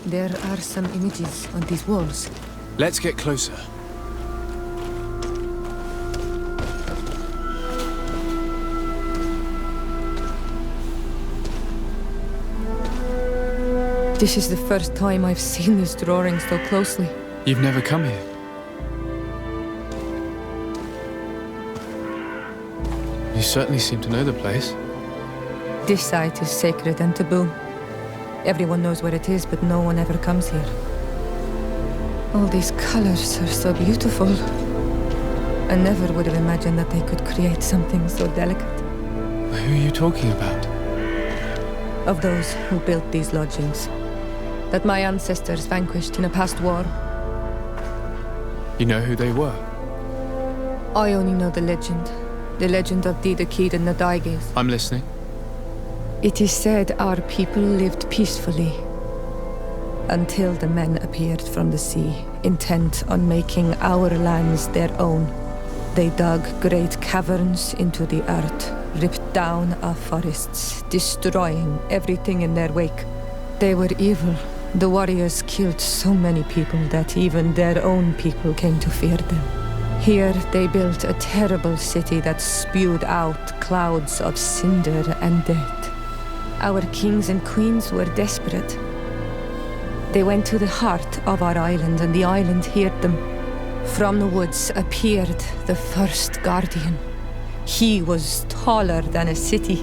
There are some images on these walls. Let's get closer. This is the first time I've seen this drawing so closely. You've never come here? You certainly seem to know the place. This site is sacred and taboo. Everyone knows where it is, but no one ever comes here. All these colors are so beautiful. I never would have imagined that they could create something so delicate. Who are you talking about? Of those who built these lodgings, that my ancestors vanquished in a past war. You know who they were? I only know the legend of Didakid and Nadaiges. I'm listening. It is said our people lived peacefully until the men appeared from the sea, intent on making our lands their own. They dug great caverns into the earth, ripped down our forests, destroying everything in their wake. They were evil. The warriors killed so many people that even their own people came to fear them. Here they built a terrible city that spewed out clouds of cinder and dirt. Our kings and queens were desperate. They went to the heart of our island, and the island heard them. From the woods appeared the first guardian. He was taller than a city,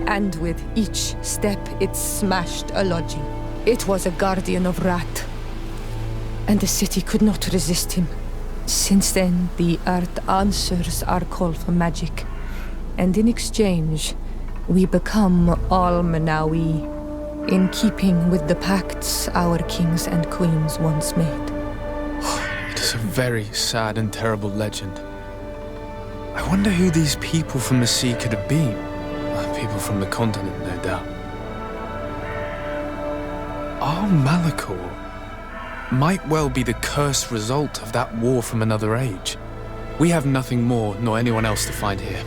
and with each step it smashed a lodging. It was a guardian of Rat, and the city could not resist him. Since then, the earth answers our call for magic, and in exchange, we become Almanawi, in keeping with the pacts our kings and queens once made. It is a very sad and terrible legend. I wonder who these people from the sea could have been. People from the continent, no doubt. Our Malachor might well be the cursed result of that war from another age. We have nothing more nor anyone else to find here.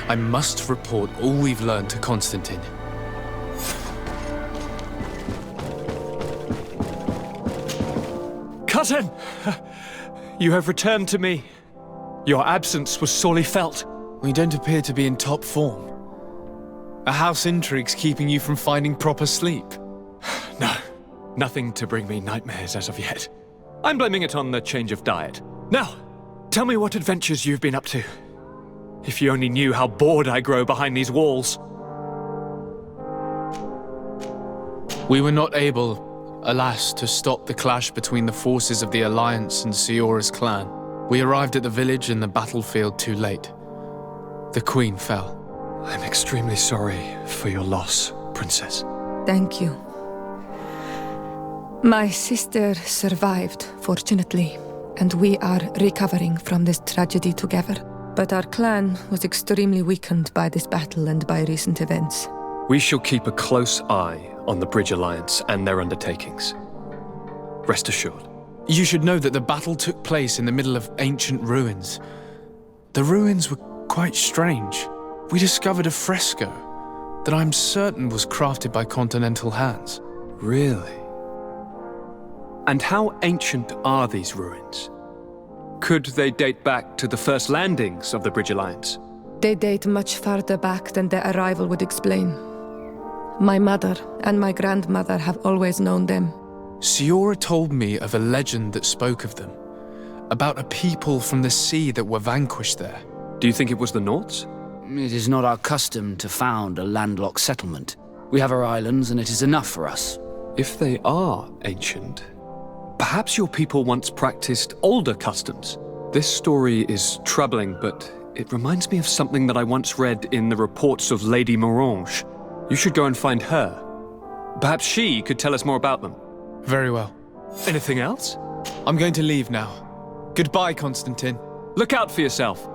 I must report all we've learned to Constantine. Cousin! You have returned to me. Your absence was sorely felt. We don't appear to be in top form. A house intrigue's keeping you from finding proper sleep. No, nothing to bring me nightmares as of yet. I'm blaming it on the change of diet. Now, tell me what adventures you've been up to. If you only knew how bored I grow behind these walls. We were not able, alas, to stop the clash between the forces of the Alliance and Siora's clan. We arrived at the village and the battlefield too late. The Queen fell. I'm extremely sorry for your loss, Princess. Thank you. My sister survived, fortunately, and we are recovering from this tragedy together. But our clan was extremely weakened by this battle and by recent events. We shall keep a close eye on the Bridge Alliance and their undertakings. Rest assured. You should know that the battle took place in the middle of ancient ruins. The ruins were quite strange. We discovered a fresco that I'm certain was crafted by continental hands. Really? And how ancient are these ruins? Could they date back to the first landings of the Bridge Alliance? They date much farther back than their arrival would explain. My mother and my grandmother have always known them. Siora told me of a legend that spoke of them, about a people from the sea that were vanquished there. Do you think it was the Nauts? It is not our custom to found a landlocked settlement. We have our islands, and it is enough for us. If they are ancient, perhaps your people once practiced older customs. This story is troubling, but it reminds me of something that I once read in the reports of Lady Morange. You should go and find her. Perhaps she could tell us more about them. Very well. Anything else? I'm going to leave now. Goodbye, Constantine. Look out for yourself.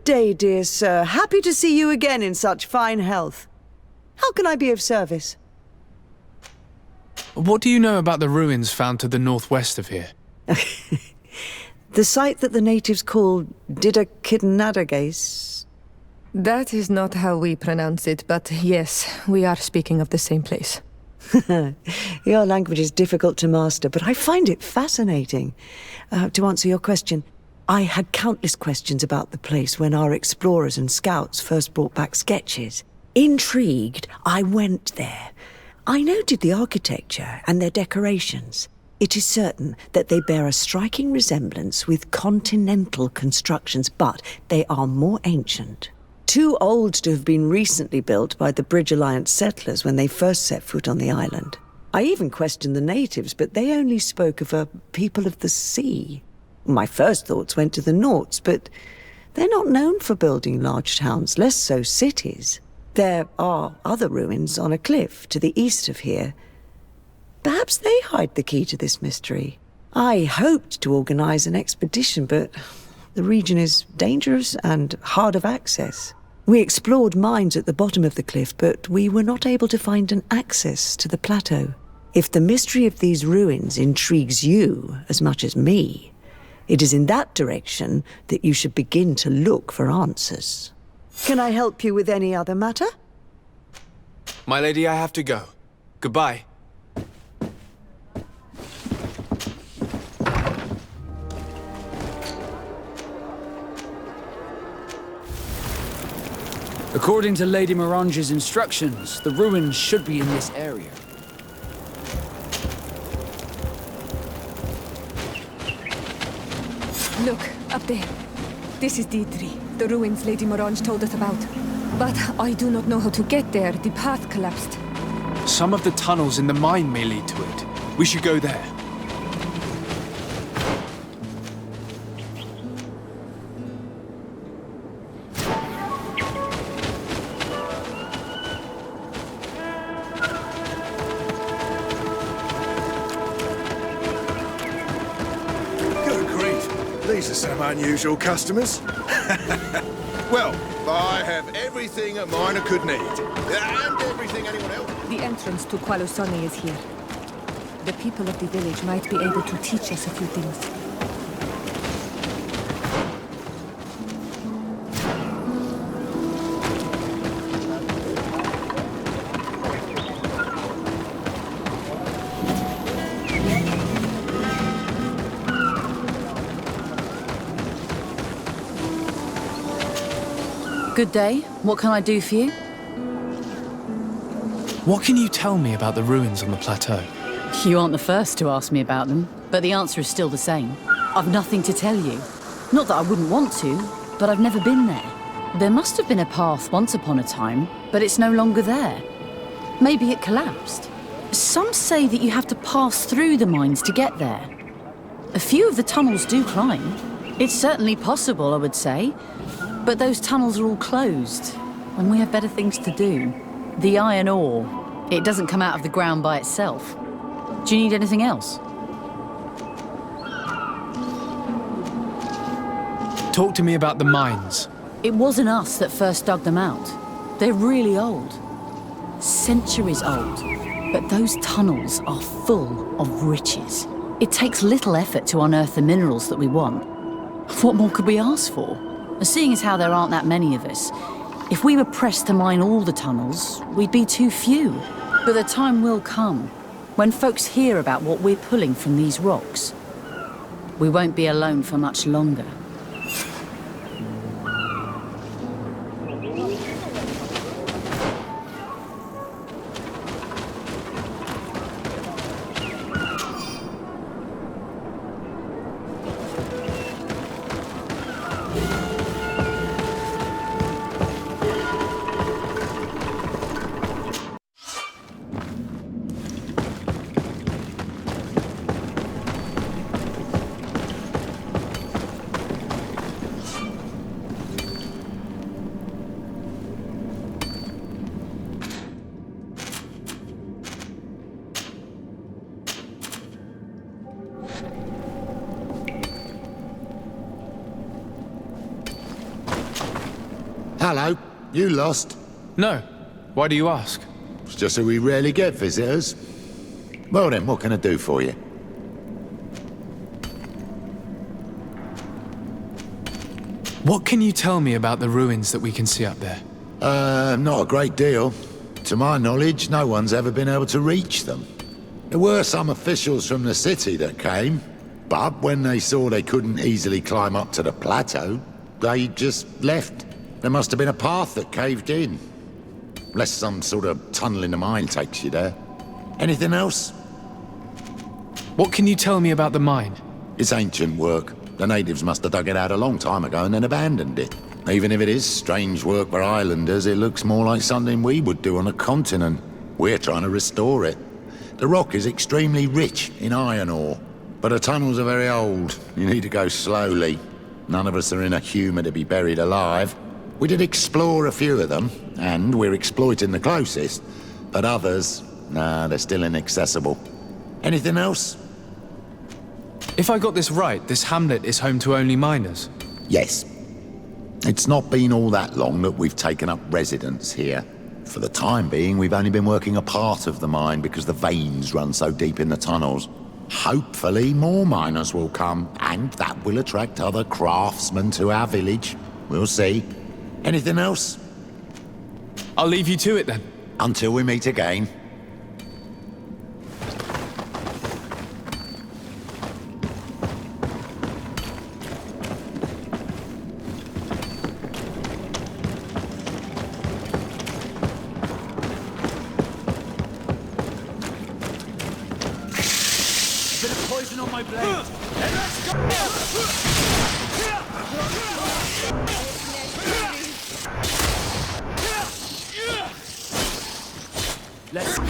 day, dear sir. Happy to see you again in such fine health. How can I be of service? What do you know about the ruins found to the northwest of here? The site that the natives call Didakidnadagace. That is not how we pronounce it, but yes, we are speaking of the same place. Your language is difficult to master, but I find it fascinating. To answer your question, I had countless questions about the place when our explorers and scouts first brought back sketches. Intrigued, I went there. I noted the architecture and their decorations. It is certain that they bear a striking resemblance with continental constructions, but they are more ancient. Too old to have been recently built by the Bridge Alliance settlers when they first set foot on the island. I even questioned the natives, but they only spoke of a people of the sea. My first thoughts went to the Nauts, but they're not known for building large towns, less so cities. There are other ruins on a cliff to the east of here. Perhaps they hide the key to this mystery. I hoped to organize an expedition, but the region is dangerous and hard of access. We explored mines at the bottom of the cliff, but we were not able to find an access to the plateau. If the mystery of these ruins intrigues you as much as me, it is in that direction that you should begin to look for answers. Can I help you with any other matter? My lady, I have to go. Goodbye. According to Lady Morange's instructions, the ruins should be in this area. Look, up there. This is Deidre, the ruins Lady Morange told us about. But I do not know how to get there. The path collapsed. Some of the tunnels in the mine may lead to it. We should go there. Good grief. These are some unusual customers. Well, I have everything a miner could need. And everything anyone else. The entrance to Qualosani is here. The people of the village might be able to teach us a few things. Good day. What can I do for you? What can you tell me about the ruins on the plateau? You aren't the first to ask me about them, but the answer is still the same. I've nothing to tell you. Not that I wouldn't want to, but I've never been there. There must have been a path once upon a time, but it's no longer there. Maybe it collapsed. Some say that you have to pass through the mines to get there. A few of the tunnels do climb. It's certainly possible, I would say. But those tunnels are all closed, and we have better things to do. The iron ore, it doesn't come out of the ground by itself. Do you need anything else? Talk to me about the mines. It wasn't us that first dug them out. They're really old. Centuries old. But those tunnels are full of riches. It takes little effort to unearth the minerals that we want. What more could we ask for? Seeing as how there aren't that many of us, if we were pressed to mine all the tunnels, we'd be too few. But the time will come when folks hear about what we're pulling from these rocks. We won't be alone for much longer. Hello. You lost? No. Why do you ask? It's just that we rarely get visitors. Well then, what can I do for you? What can you tell me about the ruins that we can see up there? Not a great deal. To my knowledge, no one's ever been able to reach them. There were some officials from the city that came, but when they saw they couldn't easily climb up to the plateau, they just left. There must have been a path that caved in. Unless some sort of tunnel in the mine takes you there. Anything else? What can you tell me about the mine? It's ancient work. The natives must have dug it out a long time ago and then abandoned it. Even if it is strange work for islanders, it looks more like something we would do on a continent. We're trying to restore it. The rock is extremely rich in iron ore, but the tunnels are very old. You need to go slowly. None of us are in a humour to be buried alive. We did explore a few of them, and we're exploiting the closest. But others, nah, they're still inaccessible. Anything else? If I got this right, this hamlet is home to only miners. Yes. It's not been all that long that we've taken up residence here. For the time being, we've only been working a part of the mine because the veins run so deep in the tunnels. Hopefully more miners will come, and that will attract other craftsmen to our village. We'll see. Anything else? I'll leave you to it then. Until we meet again. Poison on my blade. Let's go.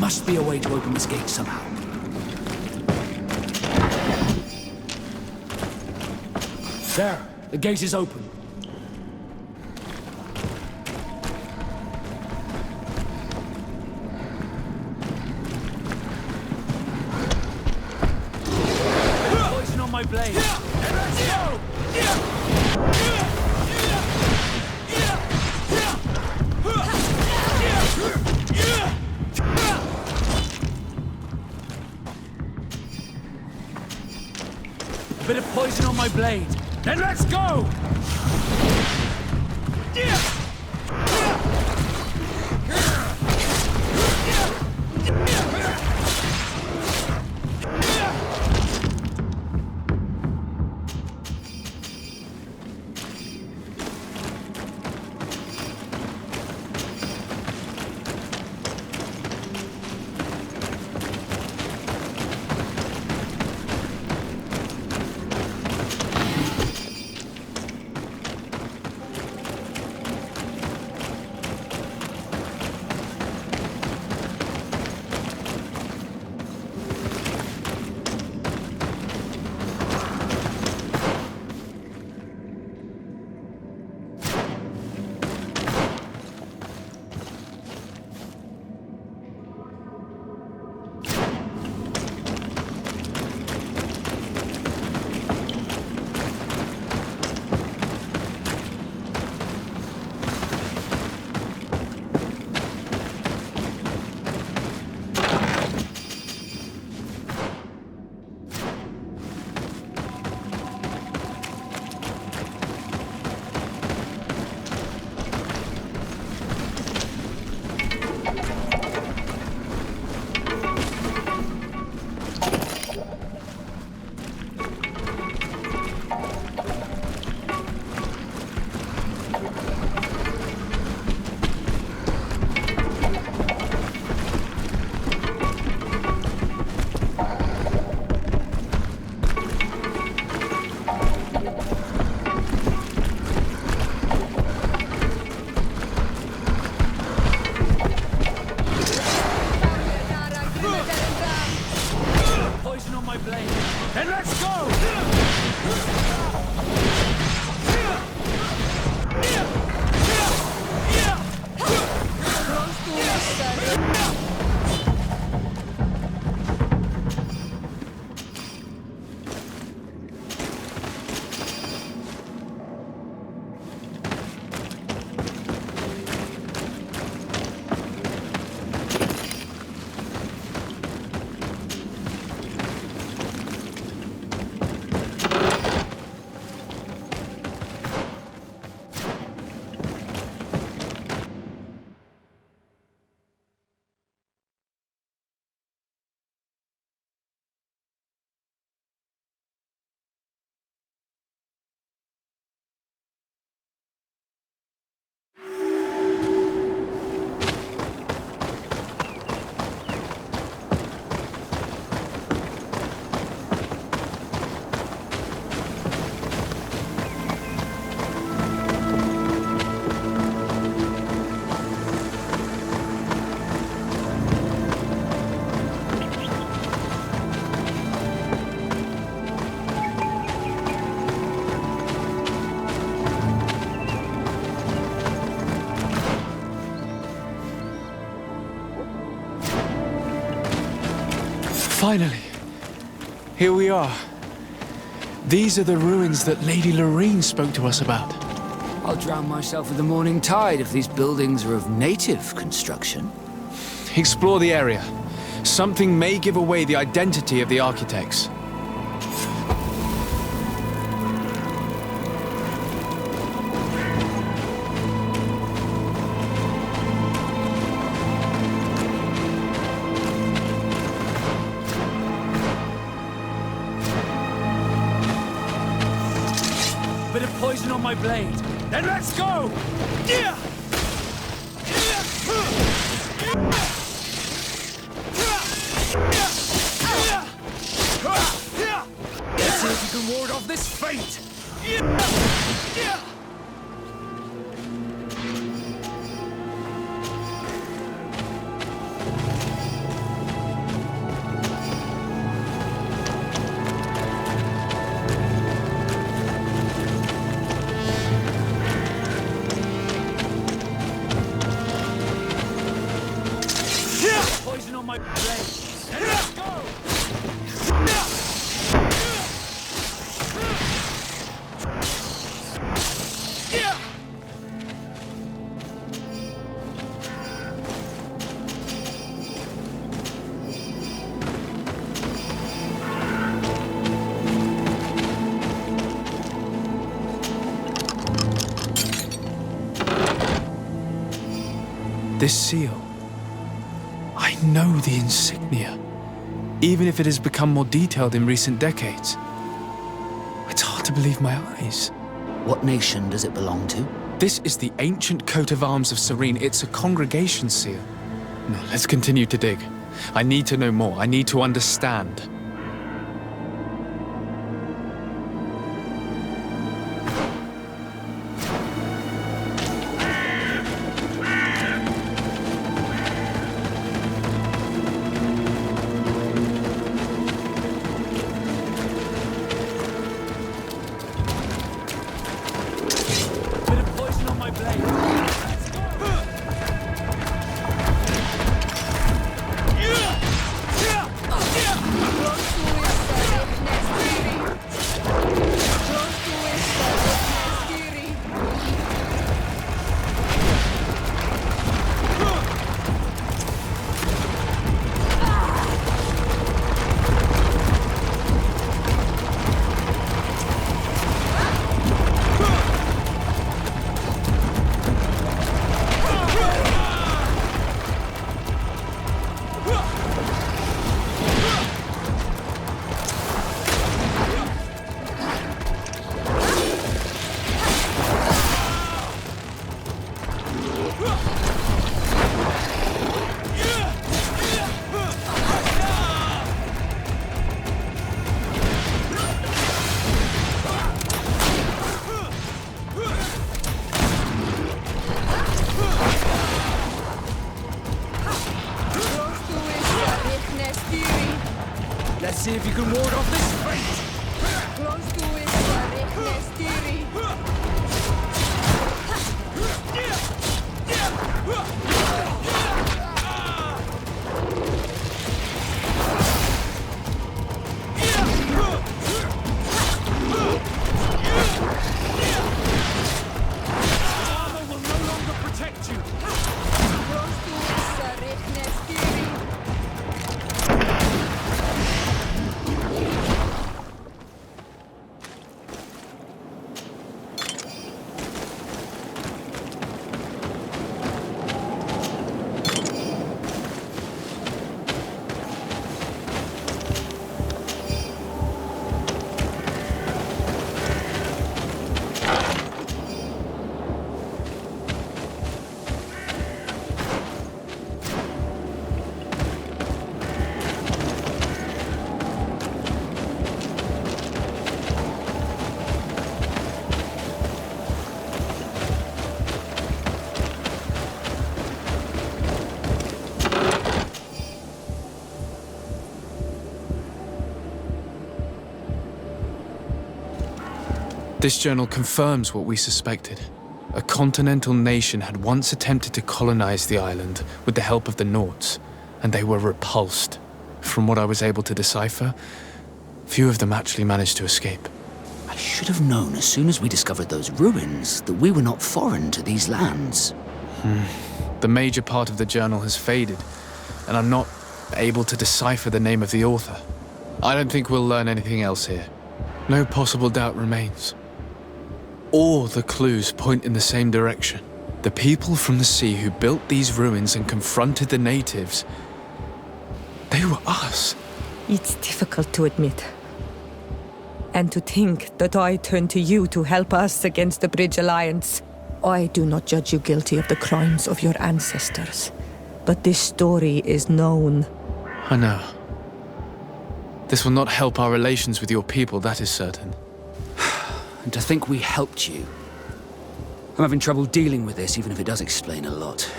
must be a way to open this gate somehow. There, the gate is open. Poison on my blade. Let's go! A bit of poison on my blade. Then let's go! Finally, here we are. These are the ruins that Lady Lorene spoke to us about. I'll drown myself with the morning tide if these buildings are of native construction. Explore the area. Something may give away the identity of the architects. Bit of poison on my blade. Then let's go! Let's see if you can ward off this fate! my blade. Let's go! This seal. I know the insignia, even if it has become more detailed in recent decades. It's hard to believe my eyes. What nation does it belong to? This is the ancient coat of arms of Serene. It's a congregation seal. No, let's continue to dig. I need to know more. I need to understand. Let's see if you can ward off this fate! Armor will no longer protect you! This journal confirms what we suspected. A continental nation had once attempted to colonize the island with the help of the Nords, and they were repulsed. From what I was able to decipher, few of them actually managed to escape. I should have known as soon as we discovered those ruins that we were not foreign to these lands. The major part of the journal has faded, and I'm not able to decipher the name of the author. I don't think we'll learn anything else here. No possible doubt remains. All the clues point in the same direction. The people from the sea who built these ruins and confronted the natives, they were us. It's difficult to admit. And to think that I turn to you to help us against the Bridge Alliance. I do not judge you guilty of the crimes of your ancestors. But this story is known. I know. This will not help our relations with your people, that is certain. And to think we helped you. I'm having trouble dealing with this, even if it does explain a lot.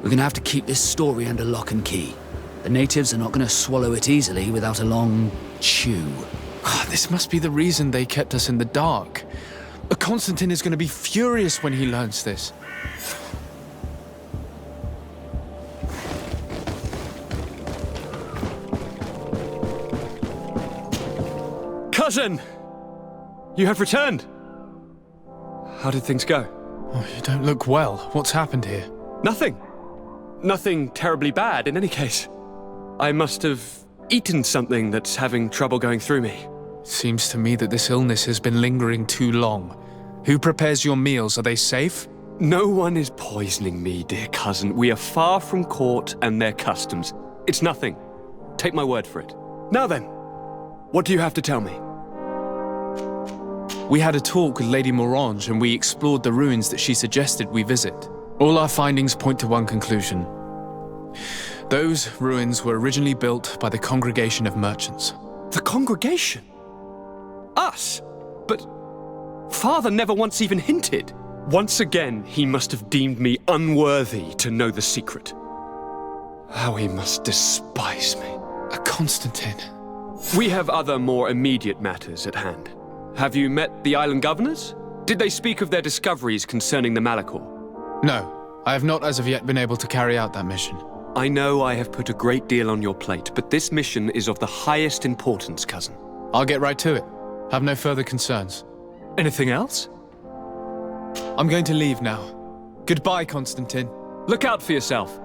We're gonna have to keep this story under lock and key. The natives are not gonna swallow it easily without a long chew. This must be the reason they kept us in the dark. Constantine is going to be furious when he learns this. Cousin! You have returned! How did things go? Oh, you don't look well. What's happened here? Nothing. Nothing terribly bad, in any case. I must have eaten something that's having trouble going through me. Seems to me that this illness has been lingering too long. Who prepares your meals? Are they safe? No one is poisoning me, dear cousin. We are far from court and their customs. It's nothing. Take my word for it. Now then, what do you have to tell me? We had a talk with Lady Morange and we explored the ruins that she suggested we visit. All our findings point to one conclusion. Those ruins were originally built by the Congregation of Merchants. The congregation? Us? But Father never once even hinted. Once again, he must have deemed me unworthy to know the secret. How he must despise me. Constantine. We have other more immediate matters at hand. Have you met the island governors? Did they speak of their discoveries concerning the Malachor? No, I have not as of yet been able to carry out that mission. I know I have put a great deal on your plate, but this mission is of the highest importance, cousin. I'll get right to it. Have no further concerns. Anything else? I'm going to leave now. Goodbye, Constantine. Look out for yourself.